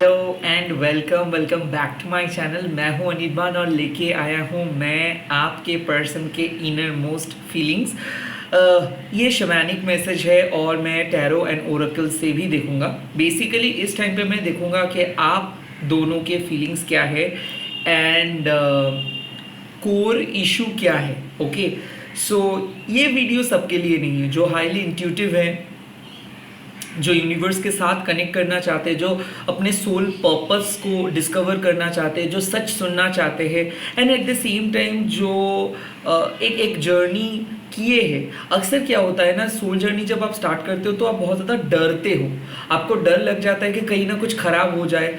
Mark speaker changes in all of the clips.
Speaker 1: Hello and welcome welcome back to my channel. मैं हूं अनिर्बान और लेके आया हूं मैं आपके पर्सन के इनर मोस्ट फीलिंग्स। ये शमैनिक मैसेज है और मैं टैरो एंड ओरेकल से भी देखूंगा। बेसिकली इस टाइम पे मैं देखूंगा कि आप दोनों के फीलिंग्स क्या है एंड कोर इशू क्या है। ओके, सो ये वीडियो सबके लिए नहीं है। जो हाईली इंट्यूटिव है, जो यूनिवर्स के साथ कनेक्ट करना चाहते हैं, जो अपने सोल पर्पस को डिस्कवर करना चाहते हैं, जो सच सुनना चाहते हैं and eight the same time जो एक एक जर्नी किए हैं। अक्सर क्या होता है ना, सोल जर्नी जब आप स्टार्ट करते हो तो आप बहुत ज़्यादा डरते हो। आपको डर लग जाता है कि कहीं ना कुछ खराब हो जाए।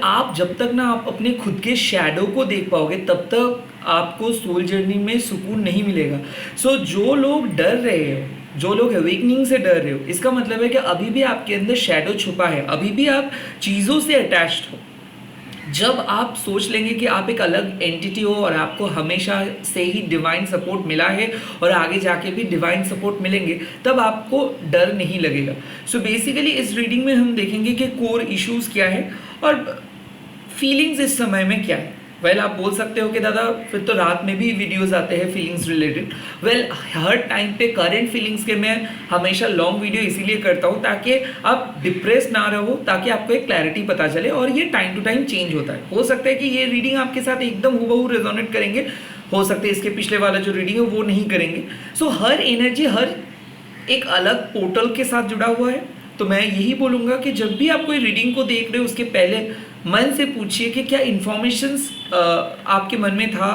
Speaker 1: आप जब तक ना आप अपने खुद के शैडो को देख पाओगे तब तक आपको सोल जर्नी में सुकून नहीं मिलेगा। जो लोग डर रहे हो, जो लोग अवेकनिंग से डर रहे हो, इसका मतलब है कि अभी भी आपके अंदर शैडो छुपा है, अभी भी आप चीज़ों से अटैच्ड हो। जब आप सोच लेंगे कि आप एक अलग एंटिटी हो और आपको हमेशा से ही डिवाइन सपोर्ट मिला है और आगे जाके भी डिवाइन सपोर्ट मिलेंगे, तब आपको डर नहीं लगेगा। बेसिकली इस रीडिंग में हम देखेंगे कि कोर इश्यूज क्या है और फीलिंग्स इस समय में क्या है। आप बोल सकते हो कि दादा फिर तो रात में भी वीडियोस आते हैं फीलिंग्स रिलेटेड। हर टाइम पे करंट फीलिंग्स के मैं हमेशा लॉन्ग वीडियो इसीलिए करता हूँ ताकि आप डिप्रेस ना रहो, ताकि आपको एक क्लैरिटी पता चले। और ये टाइम टू टाइम चेंज होता है। हो सकता है कि ये रीडिंग आपके साथ एकदम हूबहू रेजोनेट करेंगे, हो सकता है इसके पिछले वाला जो रीडिंग है वो नहीं करेंगे। हर एनर्जी हर एक अलग पोर्टल के साथ जुड़ा हुआ है। तो मैं यही बोलूँगा कि जब भी आप कोई रीडिंग को देख रहे हो उसके पहले मन से पूछिए कि क्या इन्फॉर्मेशंस आपके मन में था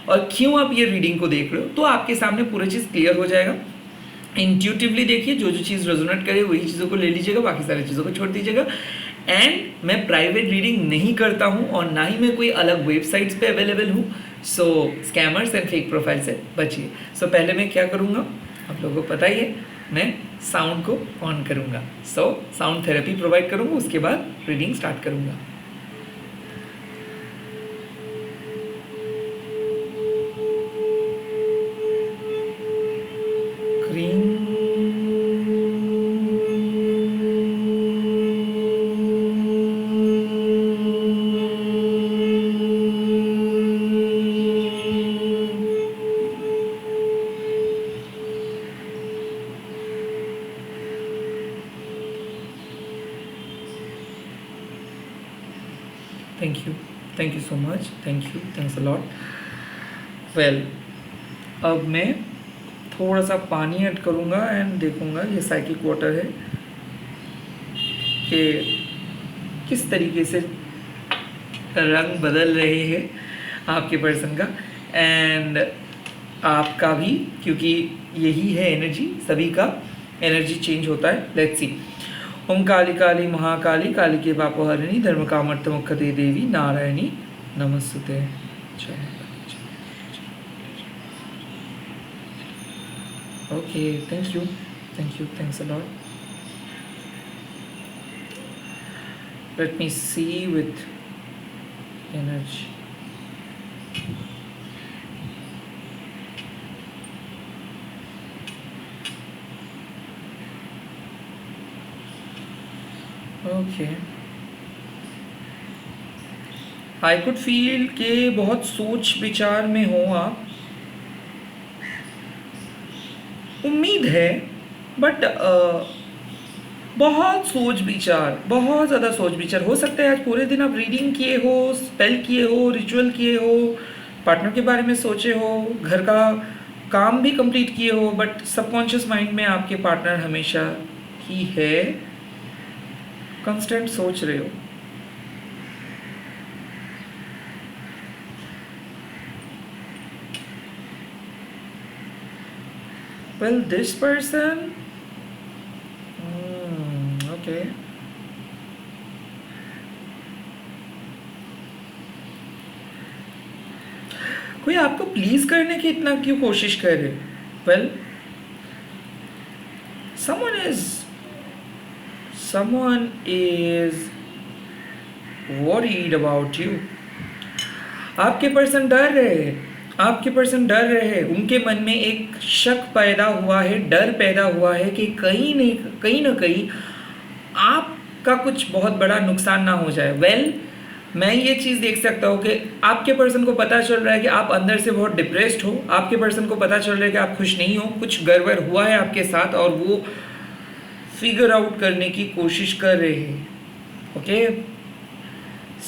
Speaker 1: और क्यों आप ये रीडिंग को देख रहे हो। तो आपके सामने पूरी चीज़ क्लियर हो जाएगा। इंट्यूटिवली देखिए, जो जो चीज़ रेजोनेट करे वही चीज़ों को ले लीजिएगा, बाकी सारी चीज़ों को छोड़ दीजिएगा। एंड मैं प्राइवेट रीडिंग नहीं करता हूँ और ना ही मैं कोई अलग वेबसाइट्स पे अवेलेबल हूँ। स्कैमर्स एंड फेक प्रोफाइल से बचिए। पहले मैं क्या करूँगा आप लोगों को पता ही है, मैं साउंड को ऑन करूँगा। साउंड थेरेपी प्रोवाइड करूँगा, उसके बाद रीडिंग स्टार्ट करूँगा। Thank you so much, thanks a lot. अब मैं थोड़ा सा पानी ऐड करूँगा एंड देखूँगा ये साइकिक वाटर है कि किस तरीके से रंग बदल रहे हैं आपके पर्सन का एंड आपका भी, क्योंकि यही है एनर्जी, सभी का एनर्जी चेंज होता है। Let's see. ओम काली काली महाकाली काली के पापोहरिणी धर्म कामर्थ मुखते देवी नारायणी नमस्ते। Okay, thanks a lot. Let me see with energy. Okay, I could feel के बहुत सोच विचार में हो आप, उम्मीद है, बट बहुत सोच विचार, बहुत ज़्यादा सोच विचार। हो सकता है आज पूरे दिन आप रीडिंग किए हो, स्पेल किए हो, रिचुअल किए हो, पार्टनर के बारे में सोचे हो, घर का काम भी कंप्लीट किए हो, बट सबकॉन्शियस माइंड में आपके पार्टनर हमेशा ही है, कांस्टेंट सोच रहे हो। दिस पर्सन, ओके, कोई आपको प्लीज करने की इतना क्यों कोशिश कर रहे? someone is worried about you. आपके पर्सन डर रहे हैं, उनके मन में एक शक पैदा हुआ है, डर पैदा हुआ है कि कहीं ना कहीं आप का कुछ बहुत बड़ा नुकसान ना हो जाए। वेल मैं ये चीज़ देख सकता हूँ कि आपके पर्सन को पता चल रहा है कि आप अंदर से बहुत डिप्रेस्ड हो, आपके पर्सन को पता चल रहा है कि आप खुश नहीं हो, कुछ गड़बड़ हुआ है आपके साथ और वो फिगर आउट करने की कोशिश कर रहे हैं। Okay,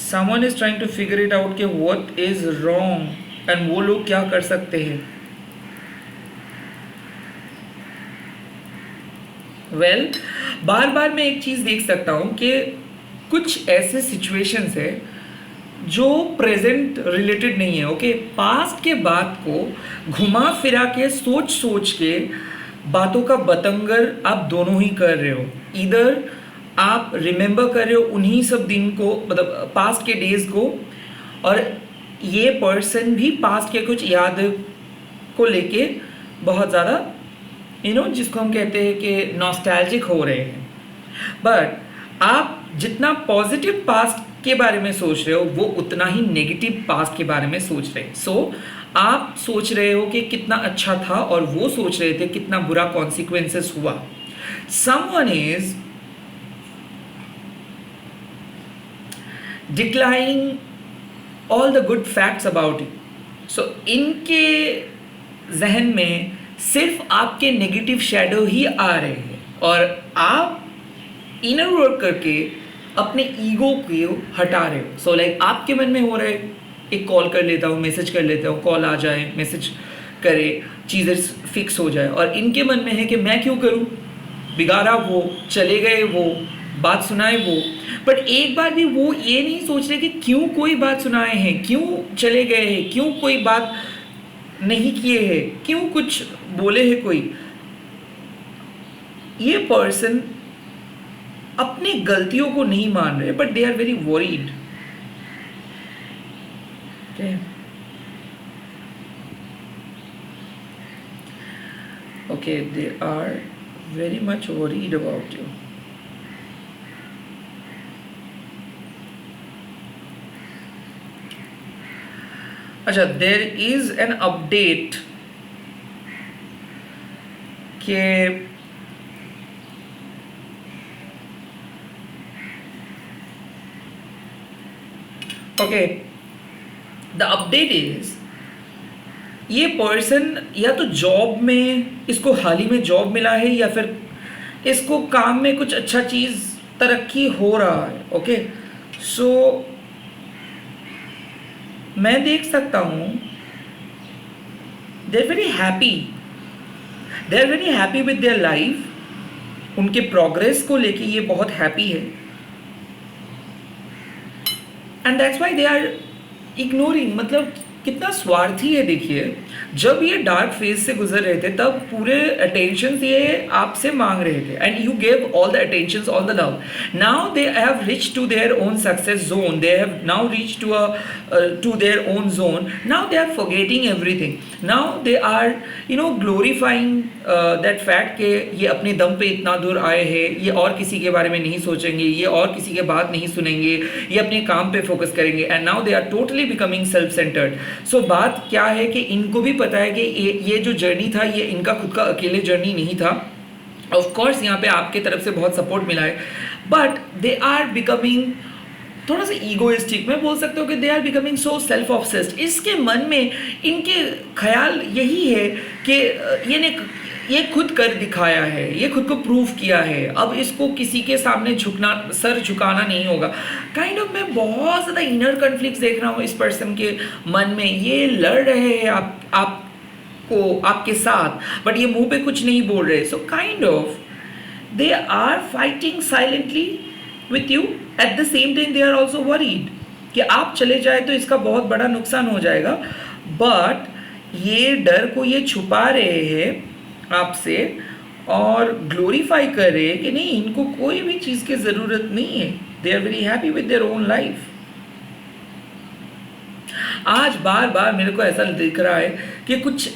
Speaker 1: someone is trying to figure it out कि व्हाट इज रॉन्ग एंड वो लोग क्या कर सकते हैं। वेल बार बार मैं एक चीज़ देख सकता हूँ कि कुछ ऐसे सिचुएशंस है जो प्रेजेंट रिलेटेड नहीं है। ओके, पास्ट के बात को घुमा फिरा के सोच सोच के बातों का बतंगर आप दोनों ही कर रहे हो। इधर आप रिमेंबर कर रहे हो उन्हीं सब दिन को, मतलब पास्ट के डेज को, और ये पर्सन भी पास्ट के कुछ याद को लेके बहुत ज़्यादा जिसको हम कहते हैं कि नॉस्टैल्जिक हो रहे हैं। बट आप जितना पॉजिटिव पास्ट के बारे में सोच रहे हो वो उतना ही नेगेटिव पास्ट के बारे में सोच रहे हैं। सो आप सोच रहे हो कि कितना अच्छा था और वो सोच रहे थे कितना बुरा कॉन्सिक्वेंसेस हुआ। Someone is declining all the good facts about it. So इनके जहन में सिर्फ आपके नेगेटिव शैडो ही आ रहे हैं और आप इनर वर्क करके अपने ईगो को हटा रहे हो। सो लाइक आपके मन में हो रहा है एक कॉल कर लेता हूँ, मैसेज कर लेता हूँ, कॉल आ जाए, मैसेज करे, चीज़ें फिक्स हो जाए, और इनके मन में है कि मैं क्यों करूँ, बिगाड़ा वो, चले गए वो, बात सुनाए वो। बट एक बार भी वो ये नहीं सोच रहे कि क्यों कोई बात सुनाए हैं, क्यों चले गए हैं, क्यों कोई बात नहीं किए हैं, क्यों कुछ बोले हैं कोई। ये पर्सन अपनी गलतियों को नहीं मान रहे but they are very worried. Okay, they are very much worried about you. अच्छा, देर इज एन अपडेट के ओके, द अपडेट इज ये पर्सन या तो जॉब में, इसको हाल ही में जॉब मिला है या फिर इसको काम में कुछ अच्छा चीज़ तरक्की हो रहा है। ओके, सो मैं देख सकता हूँ they are very happy with their life. उनके प्रोग्रेस को लेके ये बहुत हैप्पी है and that's why they are ignoring. मतलब कितना स्वार्थी है देखिए, जब ये डार्क फेज से गुजर रहे थे तब पूरे अटेंशन ये आपसे मांग रहे थे and you gave all the attention, all the love. Now they have reach to their own success zone, they have now reach to their own zone. Now they are forgetting everything, now they are glorifying that fact कि ये अपने दम पे इतना दूर आए हैं, ये और किसी के बारे में नहीं सोचेंगे, ये और किसी के बात नहीं सुनेंगे, ये अपने काम पे फोकस करेंगे and now they are totally becoming self centred. So बात क्या है कि इनको भी पता है कि ये जो जर्नी था ये इनका खुद का अकेले जर्नी नहीं था। ऑफ कोर्स यहाँ पे आपके तरफ से बहुत सपोर्ट मिला है बट दे आर बिकमिंग थोड़ा सा ईगोइस्टिक। मैं बोल सकता हूँ कि they are becoming so self obsessed. इसके मन में इनके ख्याल यही है कि ये खुद कर दिखाया है, ये खुद को प्रूव किया है, अब इसको किसी के सामने सर झुकाना नहीं होगा। काइंड ऑफ मैं बहुत ज़्यादा इनर कॉन्फ्लिक्ट देख रहा हूँ इस पर्सन के मन में। ये लड़ रहे हैं आपको, आपके साथ, बट ये मुंह पे कुछ नहीं बोल रहे। So kind of they are fighting silently with you, at the same time they are also worried कि आप चले जाए तो इसका बहुत बड़ा नुकसान हो जाएगा। बट ये डर को ये छुपा रहे हैं आपसे और ग्लोरीफाई कर रहे हैं कि नहीं, इनको कोई भी चीज़ की ज़रूरत नहीं है, they are very happy with their own life. आज बार बार मेरे को ऐसा दिख रहा है कि कुछ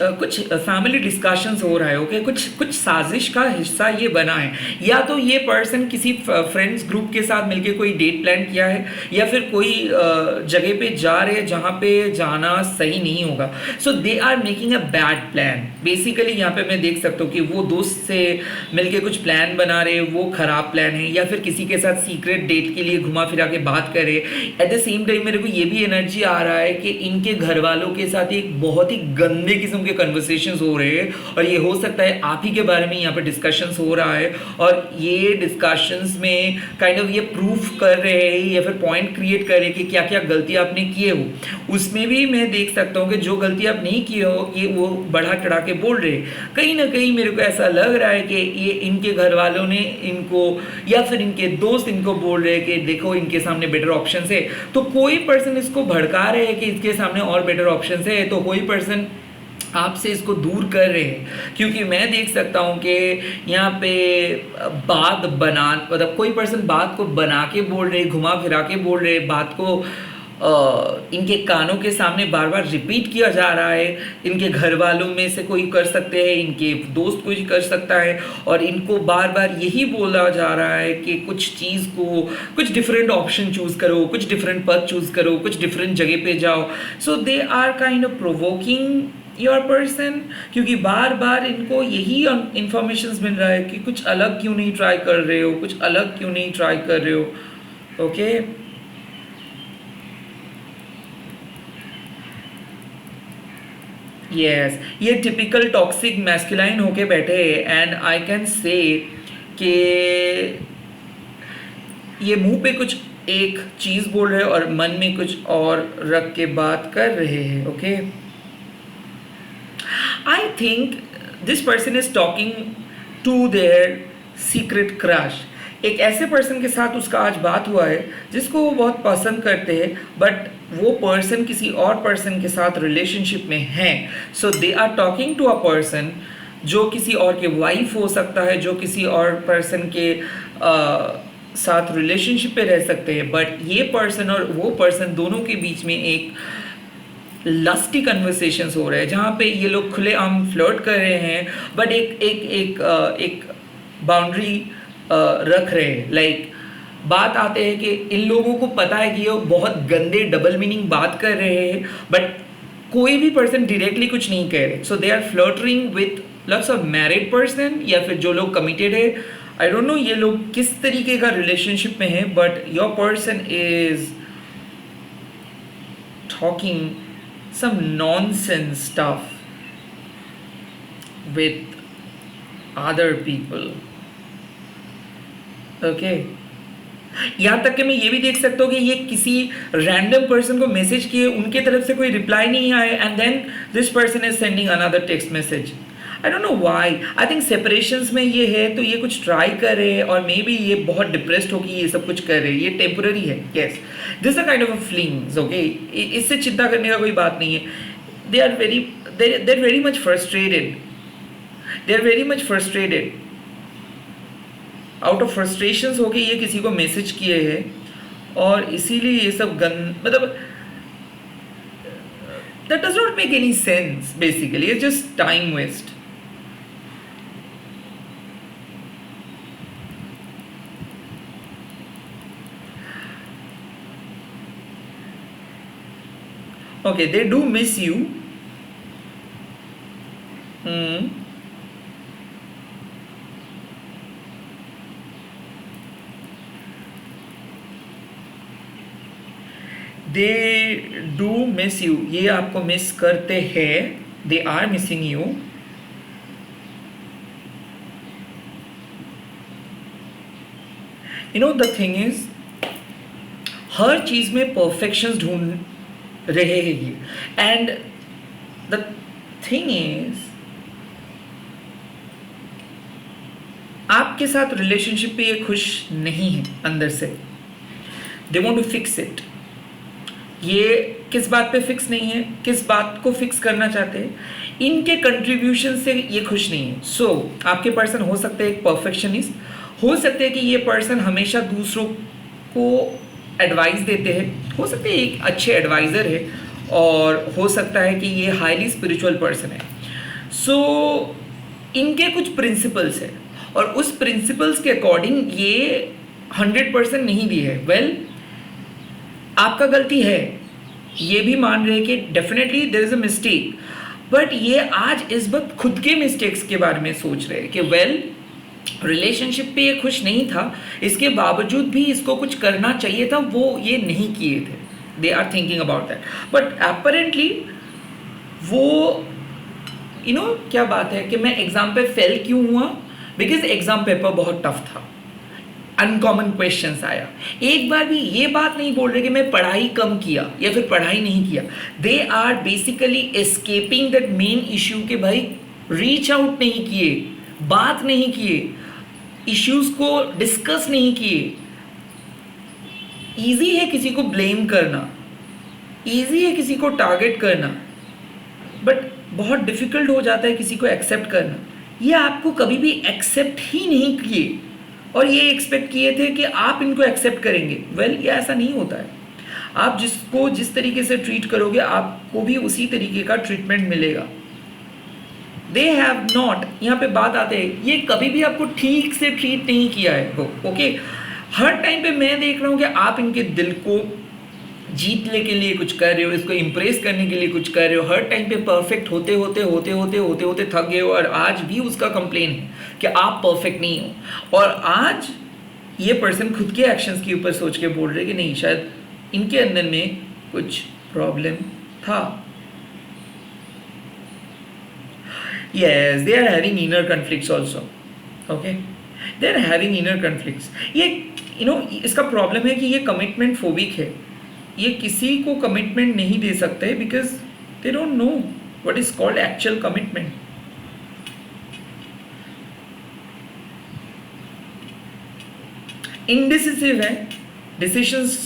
Speaker 1: फैमिली डिस्कशंस हो रहा है, ओके, कुछ कुछ साजिश का हिस्सा ये बना है, या तो ये पर्सन किसी फ्रेंड्स ग्रुप के साथ मिलके कोई डेट प्लान किया है, या फिर कोई जगह पे जा रहे हैं जहाँ पे जाना सही नहीं होगा। So they are making a bad plan. Basically यहाँ पे मैं देख सकता हूँ कि वो दोस्त से मिलके कुछ प्लान बना रहे, वो खराब प्लान है, या फिर किसी के साथ सीक्रेट डेट के लिए घुमा फिरा के बात करे। एट द सेम टाइम मेरे को ये भी एनर्जी आ रहा है कि इनके घर वालों के साथ एक बहुत ही गंदे किस्म के कन्वर्सेशंस हो रहे हैं, और ये हो सकता है आप ही के बारे में यहाँ पे डिस्कशंस हो रहा है, और ये डिस्कशंस में काइंड ऑफ ये प्रूफ कर रहे हैं या फिर पॉइंट क्रिएट कर रहे हैं कि क्या क्या गलती आपने किए हो। उसमें भी मैं देख सकता हूँ कि जो गलती आप नहीं किए हो ये वो बढ़ा चढ़ा के बोल रहे हैं। कहीं ना कहीं मेरे को ऐसा लग रहा है कि ये इनके घर वालों ने इनको, या फिर इनके दोस्त इनको बोल रहे हैं कि देखो इनके सामने बेटर ऑप्शन है, तो कोई पर्सन इसको भड़का रहे हैं कि इसके सामने और बेटर ऑप्शन है, तो कोई पर्सन आपसे इसको दूर कर रहे हैं। क्योंकि मैं देख सकता हूँ कि यहाँ पे बात बना, मतलब कोई पर्सन बात को बना के बोल रहे, घुमा फिरा के बोल रहे, बात को इनके कानों के सामने बार बार रिपीट किया जा रहा है। इनके घर वालों में से कोई कर सकते हैं, इनके दोस्त कोई कर सकता है, और इनको बार बार यही बोला जा रहा है कि कुछ चीज़ को, कुछ डिफरेंट ऑप्शन चूज़ करो, कुछ डिफरेंट पथ चूज़ करो, कुछ डिफरेंट जगह पे जाओ। So they are kind of provoking your person, क्योंकि बार बार इनको यही इंफॉर्मेशन मिल रहा है कि कुछ अलग क्यों नहीं ट्राई कर रहे हो, कुछ अलग क्यों नहीं ट्राई कर रहे हो। ओके, यस, ये टिपिकल टॉक्सिक मैस्कुलाइन होके बैठे हैं, एंड आई कैन से कि ये मुंह पे कुछ एक चीज़ बोल रहे हैं और मन में कुछ और रख के बात कर रहे हैं। Okay, I think this person is talking to their secret crush. एक ऐसे पर्सन के साथ उसका आज बात हुआ है जिसको वो बहुत पसंद करते हैं, बट वो पर्सन किसी और पर्सन के साथ रिलेशनशिप में है। So they are talking to a person जो किसी और के वाइफ हो सकता है, जो किसी और पर्सन के साथ रिलेशनशिप पे रह सकते हैं, बट ये पर्सन और वो पर्सन दोनों के बीच में एक लस्टी कन्वर्सेशंस हो रहे हैं जहाँ पे ये लोग खुलेआम फ्लर्ट कर रहे हैं, बट एक बाउंड्री रख रहे हैं। लाइक बात आते हैं कि इन लोगों को पता है कि ये बहुत गंदे डबल मीनिंग बात कर रहे हैं, बट कोई भी पर्सन डायरेक्टली कुछ नहीं कह रहे। So they are flirting with lots of married person, या फिर जो लोग कमिटेड है। आई डोंट नो ये लोग किस तरीके का रिलेशनशिप में है, but your person is talking some nonsense stuff with other people. Okay, यहाँ तक कि मैं ये भी देख सकता हूँ कि ये किसी रैंडम पर्सन को मैसेज किए, उनके तरफ से कोई रिप्लाई नहीं आए, and then this person is sending another text message. I don't know why. I think separations में ये है तो ये कुछ ट्राई कर रहे हैं, और मे बी ये बहुत डिप्रेस्ड होगी ये सब कुछ कर रहे हैं। ये टेम्पररी है, yes, this a kind of feelings. Okay, इससे चिंता करने का कोई बात नहीं है। They are very much frustrated, they are very much frustrated. Out of frustrations होके ये किसी को मैसेज किए हैं, और इसीलिए ये सब मतलब that does not make any sense. Basically it's just time waste. Okay, they do miss you. They do miss you, ये आपको मिस करते हैं, they are missing you. You know the thing is, हर चीज में परफेक्शन ढूंढ रहे हैं ये, एंड द थिंग इज आपके साथ रिलेशनशिप पे ये खुश नहीं है अंदर से। They want to fix it. ये किस बात पे फिक्स नहीं है, किस बात को फिक्स करना चाहते हैं, इनके कंट्रीब्यूशन से ये खुश नहीं है। सो आपके पर्सन हो सकते हैं एक परफेक्शनिस्ट, हो सकते हैं कि ये पर्सन हमेशा दूसरों को एडवाइस देते हैं, हो सकते हैं एक अच्छे एडवाइज़र है, और हो सकता है कि ये हाईली स्पिरिचुअल पर्सन है। सो इनके कुछ प्रिंसिपल्स है और उस प्रिंसिपल्स के अकॉर्डिंग ये 100% नहीं दी है। वेल, आपका गलती है, ये भी मान रहे कि definitely there is a mistake, but ये आज इस वक्त खुद के मिस्टेक्स के बारे में सोच रहे हैं कि वेल, रिलेशनशिप पे ये खुश नहीं था, इसके बावजूद भी इसको कुछ करना चाहिए था, वो ये नहीं किए थे। They are thinking about that, but apparently वो क्या बात है कि मैं एग्जाम पे फेल क्यों हुआ, बिकॉज एग्जाम पेपर बहुत टफ था, अनकॉमन क्वेश्चंस आया। एक बार भी ये बात नहीं बोल रहे कि मैं पढ़ाई कम किया या फिर पढ़ाई नहीं किया। They are basically escaping that main issue कि भाई रीच आउट नहीं किए, बात नहीं किए, इश्यूज को डिस्कस नहीं किए। ईजी है किसी को ब्लेम करना, ईजी है किसी को टारगेट करना, बट बहुत डिफिकल्ट हो जाता है किसी को एक्सेप्ट करना। ये आपको कभी भी एक्सेप्ट ही नहीं किए और ये एक्सपेक्ट किए थे कि आप इनको एक्सेप्ट करेंगे। वेल, ये ऐसा नहीं होता है। आप जिसको जिस तरीके से ट्रीट करोगे आपको भी उसी तरीके का ट्रीटमेंट मिलेगा। दे हैव नॉट, यहाँ पे बात आते हैं, ये कभी भी आपको ठीक से ट्रीट नहीं किया है वो, ओके। हर टाइम पे मैं देख रहा हूँ कि आप इनके दिल को जीतने के लिए कुछ कर रहे हो, इसको इम्प्रेस करने के लिए कुछ कर रहे हो। हर टाइम पे परफेक्ट होते होते थक गए हो और आज भी उसका कंप्लेन है कि आप परफेक्ट नहीं हो। और आज ये पर्सन खुद के एक्शंस के ऊपर सोच के बोल रहे कि नहीं, शायद इनके अंदर में कुछ प्रॉब्लम था। Yes, they are having inner conflicts also, okay, they are having inner conflicts. ये इसका प्रॉब्लम है कि ये कमिटमेंट फोबिक है। ये किसी को कमिटमेंट नहीं दे सकते because they don't know what is called actual commitment. Indecisive है, डिसीजंस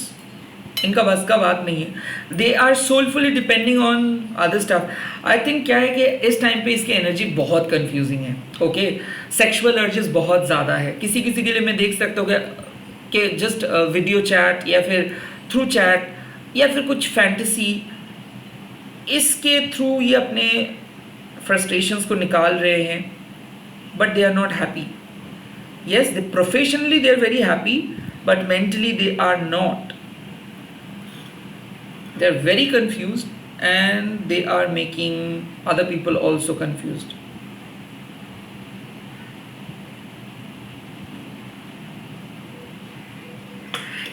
Speaker 1: इनका बस का बात नहीं है। They are soulfully depending on other stuff. I think क्या है कि इस टाइम पे इसकी एनर्जी बहुत कंफ्यूजिंग है, ओके। सेक्सुअल अर्जेस बहुत ज़्यादा है। किसी किसी के लिए मैं देख सकता हूँ कि जस्ट वीडियो चैट या फिर थ्रू चैट या फिर कुछ फैंटेसी, इसके थ्रू ये अपने फ्रस्ट्रेशंस को निकाल रहे हैं, but they are not happy. yes, they professionally they are very happy, but mentally they are not. They are very confused and they are making other people also confused.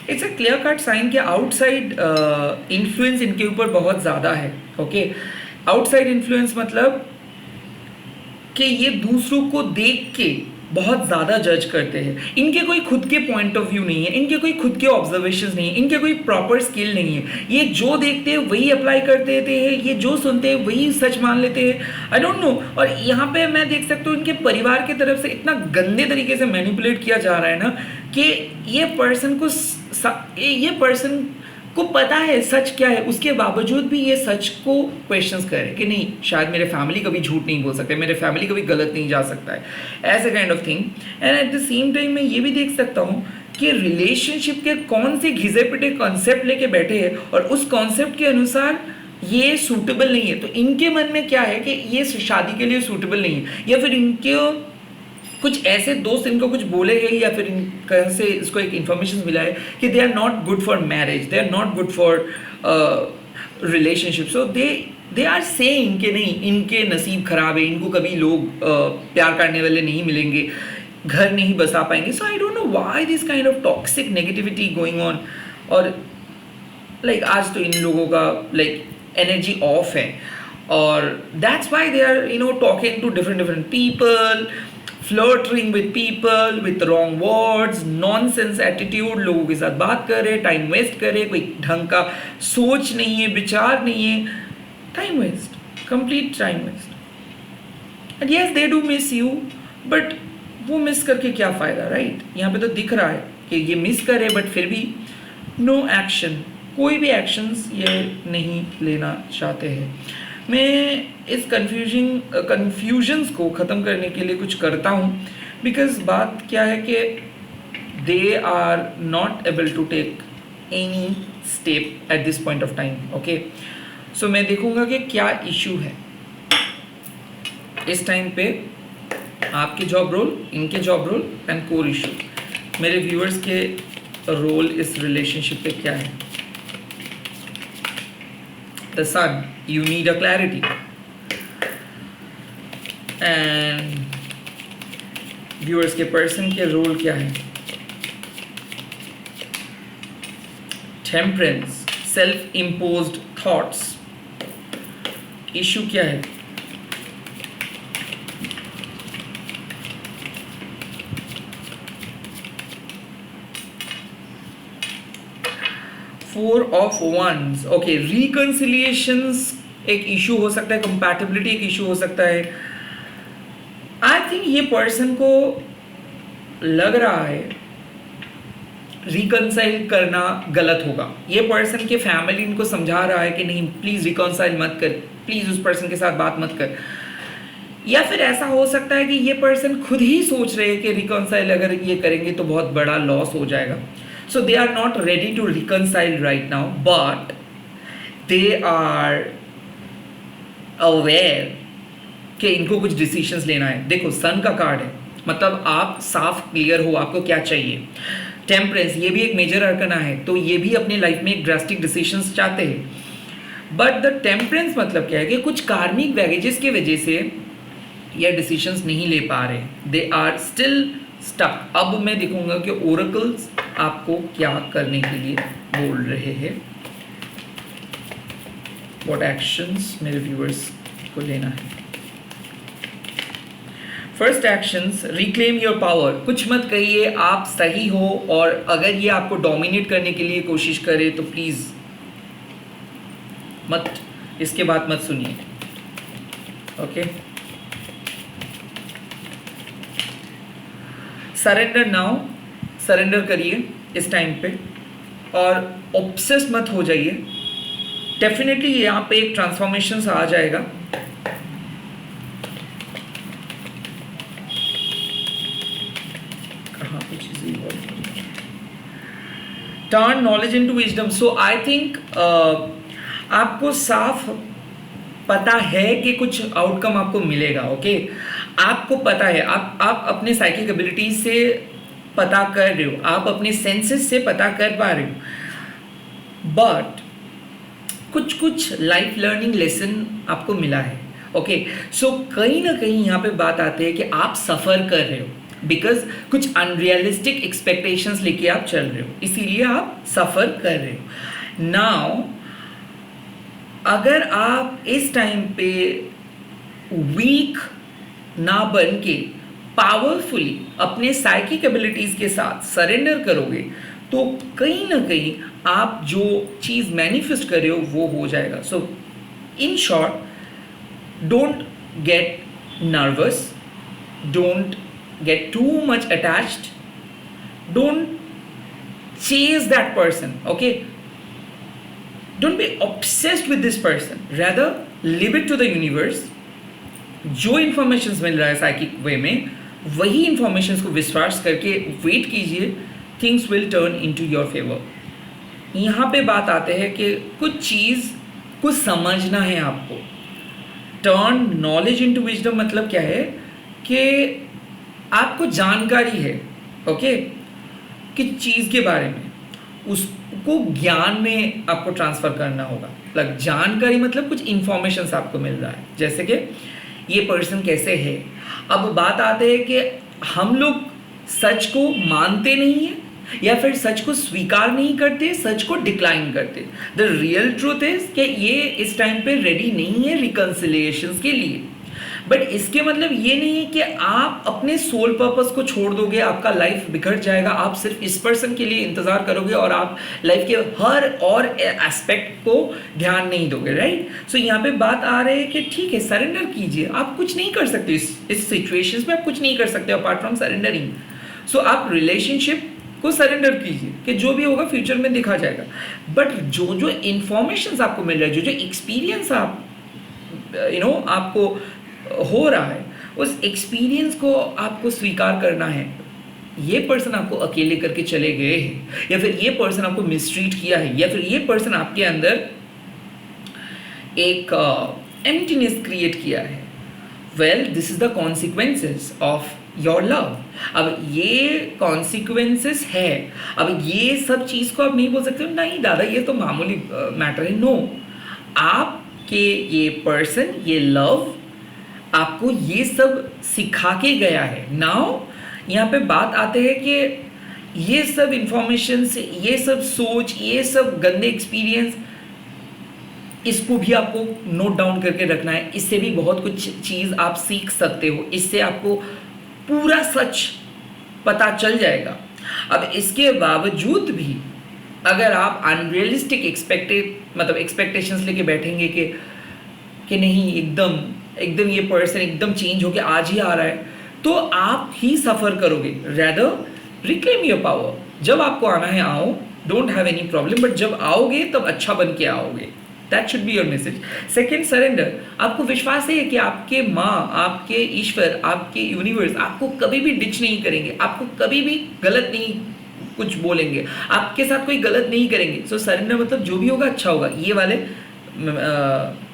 Speaker 1: It's a clear cut sign कि outside influence इनके ऊपर बहुत ज़्यादा है, okay. Outside influence मतलब कि ये दूसरों को देख के बहुत ज़्यादा जज करते हैं। इनके कोई खुद के पॉइंट ऑफ व्यू नहीं है, इनके कोई खुद के ऑब्जर्वेशंस नहीं है, इनके कोई प्रॉपर स्किल नहीं है। ये जो देखते हैं वही अप्लाई कर देते हैं, ये जो सुनते हैं वही सच मान लेते हैं। आई डोंट नो। और यहाँ पे मैं देख सकता हूँ इनके परिवार की तरफ से इतना गंदे तरीके से मैनिपुलेट किया जा रहा है ना कि ये पर्सन को पता है सच क्या है, उसके बावजूद भी ये सच को क्वेश्चंस करे कि नहीं, शायद मेरे फैमिली कभी झूठ नहीं बोल सकते, मेरे फैमिली कभी गलत नहीं जा सकता है, ऐसे kind of thing. And eight the same time मैं ये भी देख सकता हूँ कि रिलेशनशिप के कौन से घिसे पिटे कॉन्सेप्ट लेके बैठे हैं और उस कॉन्सेप्ट के अनुसार ये सूटेबल नहीं है। तो इनके मन में क्या है कि ये शादी के लिए सूटेबल नहीं है, या फिर इनके कुछ ऐसे दोस्त इनको कुछ बोले गए या फिर कहीं से इसको एक इन्फॉर्मेशन मिला है कि they are not good for marriage, they are not good for relationship. So they are saying कि नहीं, इनके नसीब खराब है, इनको कभी लोग प्यार करने वाले नहीं मिलेंगे, घर नहीं बसा पाएंगे। So I don't know why this kind of toxic negativity going on. और लाइक आज तो इन लोगों का एनर्जी ऑफ है और that's why they are talking to different people, flirting with people with wrong words, nonsense attitude, लोगों के साथ बात कर रहे, टाइम वेस्ट कर रहे, कोई ढंग का सोच नहीं है, विचार नहीं है, time waste, complete time waste. And yes they do miss you, but वो मिस करके क्या फ़ायदा, राइट? यहाँ पे तो दिख रहा है कि ये मिस करे बट फिर भी नो एक्शन, कोई भी एक्शंस ये नहीं लेना चाहते हैं। मैं इस कन्फ्यूजन्स को ख़त्म करने के लिए कुछ करता हूँ, बिकॉज बात क्या है कि they are not able to take any step at this point of time, okay. So मैं देखूंगा कि क्या इशू है इस टाइम पे, आपके जॉब रोल, इनके job role and core issue, मेरे व्यूअर्स के रोल इस रिलेशनशिप पे क्या है। The sun, you need a clarity and viewers के पर्सन के रोल क्या है। Temperance, self imposed thoughts, issue क्या है। Four of wands, okay, reconciliations एक इशू हो सकता है, कंपैटिबिलिटी एक इशू हो सकता है। आई थिंक ये पर्सन को लग रहा है रिकंसाइल करना गलत होगा। ये पर्सन के फैमिली इनको समझा रहा है कि नहीं प्लीज रिकंसाइल मत कर, प्लीज उस पर्सन के साथ बात मत कर। या फिर ऐसा हो सकता है कि ये पर्सन खुद ही सोच रहे हैं कि रिकंसाइल अगर ये करेंगे तो बहुत बड़ा लॉस हो जाएगा। So they are not ready to reconcile right now, but they are aware कि इनको कुछ डिसीजंस लेना है। देखो सन का कार्ड है, मतलब आप साफ क्लियर हो आपको क्या चाहिए। टेम्परेंस, ये भी एक मेजर अरकना है, तो ये भी अपने लाइफ में एक ड्रास्टिक डिसीजंस चाहते हैं। बट द टेम्परेंस मतलब क्या है कि कुछ कार्मिक बैगेजेस की वजह से ये डिसीजंस नहीं ले पा रहे, दे आर स्टिल स्टक। अब मैं दिखूंगा कि ओरेकल्स आपको क्या करने के लिए बोल रहे हैं, व्हाट एक्शंस मेरे व्यूअर्स को लेना है। First actions, reclaim your power. कुछ मत कहिए, आप सही हो, और अगर ये आपको डोमिनेट करने के लिए कोशिश करे तो प्लीज मत, इसके बाद मत सुनिए, ओके। सरेंडर नाउ, सरेंडर करिए इस टाइम पे, और ऑब्सेस्ड मत हो जाइए। डेफिनेटली यहाँ पे एक ट्रांसफॉर्मेशन आ जाएगा। कहाँ पे चीजें इवॉल्व हो रही हैं। Turn knowledge into wisdom. So I think आपको साफ पता है कि कुछ आउटकम आपको मिलेगा, ओके। आपको पता है, आप अपने साइकिक एबिलिटीज से पता कर रहे हो, आप अपने सेंसेस से पता कर पा रहे हो, बट कुछ लाइफ लर्निंग लेसन आपको मिला है, ओके। सो कहीं ना कहीं यहाँ पे बात आती है कि आप सफ़र कर रहे हो, बिकॉज कुछ अनरियलिस्टिक एक्सपेक्टेशंस लेके आप चल रहे हो, इसीलिए आप सफ़र कर रहे हो। नाउ अगर आप इस टाइम पे वीक ना बन के पावरफुली अपने साइकिक एबिलिटीज के साथ सरेंडर करोगे तो कहीं ना कहीं आप जो चीज़ मैनिफेस्ट कर रहे हो वो हो जाएगा। So in short, don't get nervous, don't get too much attached, don't chase that person, okay? Don't be obsessed with this person, rather leave it to the universe। जो इंफॉर्मेशन मिल रहा है साइकिक वे में, वही इंफॉर्मेशन को विश्वास करके wait कीजिए, things will turn into your favour. यहाँ पे बात आते हैं कि कुछ चीज़ को समझना है आपको। टर्न नॉलेज इनटू विजडम मतलब क्या है कि आपको जानकारी है, ओके, कि चीज़ के बारे में, उसको ज्ञान में आपको ट्रांसफ़र करना होगा। मतलब जानकारी मतलब कुछ इंफॉर्मेशन आपको मिल रहा है, जैसे कि ये पर्सन कैसे है। अब बात आते हैं कि हम लोग सच को मानते नहीं हैं या फिर सच को स्वीकार नहीं करते, सच को डिक्लाइन करते। द रियल ट्रूथ इज कि ये इस टाइम पे रेडी नहीं है रिकंसिलिएशंस के लिए। बट इसके मतलब ये नहीं है कि आप अपने सोल पर्पस को छोड़ दोगे, आपका लाइफ बिखर जाएगा, आप सिर्फ इस पर्सन के लिए इंतजार करोगे और आप लाइफ के हर और एस्पेक्ट को ध्यान नहीं दोगे, राइट। सो यहाँ पे बात आ रही है कि ठीक है, सरेंडर कीजिए। आप कुछ नहीं कर सकते इस सिचुएशंस में, आप कुछ नहीं कर सकते अपार्ट फ्रॉम सरेंडरिंग। सो आप रिलेशनशिप को सरेंडर कीजिए कि जो भी होगा फ्यूचर में देखा जाएगा। बट जो जो इंफॉर्मेशन आपको मिल रहा है, जो जो एक्सपीरियंस आप आपको हो रहा है, उस एक्सपीरियंस को आपको स्वीकार करना है। ये पर्सन आपको अकेले करके चले गए हैं, या फिर ये पर्सन आपको मिसट्रीट किया है, या फिर ये पर्सन आपके अंदर एक एम्प्टीनेस क्रिएट किया है। Well, this is the consequences of your love. अब ये कॉन्सिक्वेंसेस है। अब ये सब चीज़ को आप नहीं बोल सकते नहीं दादा ये तो मामूली मैटर है। नो, आपके ये पर्सन, ये लव आपको ये सब सिखा के गया है। नाउ यहाँ पे बात आते हैं कि ये सब इंफॉर्मेशन से, ये सब सोच, ये सब गंदे एक्सपीरियंस, इसको भी आपको नोट डाउन करके रखना है। इससे भी बहुत कुछ चीज़ आप सीख सकते हो, इससे आपको पूरा सच पता चल जाएगा। अब इसके बावजूद भी अगर आप अनरियलिस्टिक एक्सपेक्टेशंस लेके बैठेंगे कि नहीं एकदम ये पर्सन एकदम चेंज होके आज ही आ रहा है, तो आप ही सफ़र करोगे। Rather reclaim your power. जब आपको आना है आओ, don't have any problem, but जब आओगे तब अच्छा बन के आओगे। That should be your message. Second, surrender. आपको विश्वास है कि आपके माँ, आपके ईश्वर, आपके यूनिवर्स आपको कभी भी डिच नहीं करेंगे, आपको कभी भी गलत नहीं कुछ बोलेंगे, आपके साथ कोई गलत नहीं करेंगे। सो सरेंडर मतलब जो भी होगा अच्छा होगा, ये वाले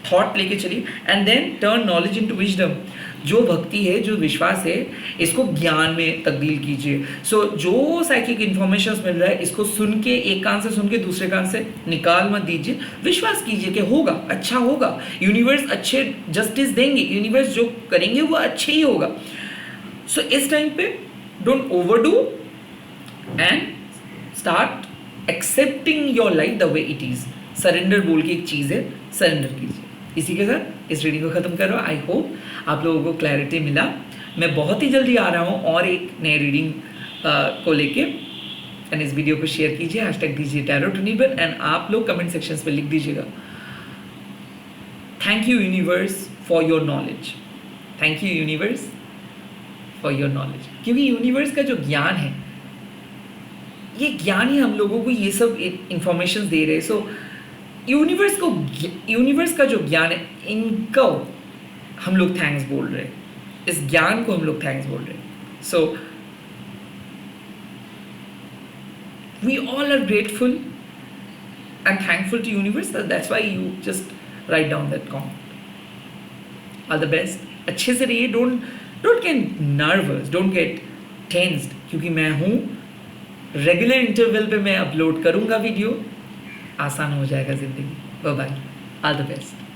Speaker 1: थॉट लेके चलिए। And then turn knowledge into wisdom. जो भक्ति है, जो विश्वास है, इसको ज्ञान में तब्दील कीजिए। सो जो साइकिक इन्फॉर्मेशन मिल रहा है, इसको सुन के, एक कान से सुन के दूसरे कान से निकाल मत दीजिए। विश्वास कीजिए कि होगा, अच्छा होगा, यूनिवर्स अच्छे जस्टिस देंगे, यूनिवर्स जो करेंगे वो अच्छे ही होगा। सो इस टाइम पे don't overdo and start accepting your life the way it is. Surrender बोल के एक चीज़ है, सरेंडर कीजिए। इसी के साथ इस रीडिंग को ख़त्म करो। आई होप आप लोगों को क्लैरिटी मिला। मैं बहुत ही जल्दी आ रहा हूँ और एक नए रीडिंग को लेके। एंड इस वीडियो को शेयर कीजिए, हैशटैग दीजिए टैरो टू नीबल, एंड आप लोग कमेंट सेक्शंस में लिख दीजिएगा thank you universe for your knowledge. Thank you universe for your knowledge. क्योंकि यूनिवर्स का जो ज्ञान है, ये ज्ञान ही हम लोगों को ये सब इंफॉर्मेशन दे रहे हैं। सो यूनिवर्स का जो ज्ञान है, इनको हम लोग थैंक्स बोल रहे हैं, इस ज्ञान को हम लोग थैंक्स बोल रहे हैं। So we all are grateful and thankful to universe. That's why you just write down that comment. All the best. अच्छे से रहिए। Don't get nervous, don't get tensed, क्योंकि मैं हूँ। रेगुलर इंटरवल पे मैं अपलोड करूँगा वीडियो, आसान हो जाएगा ज़िंदगी। Bye bye, all the best.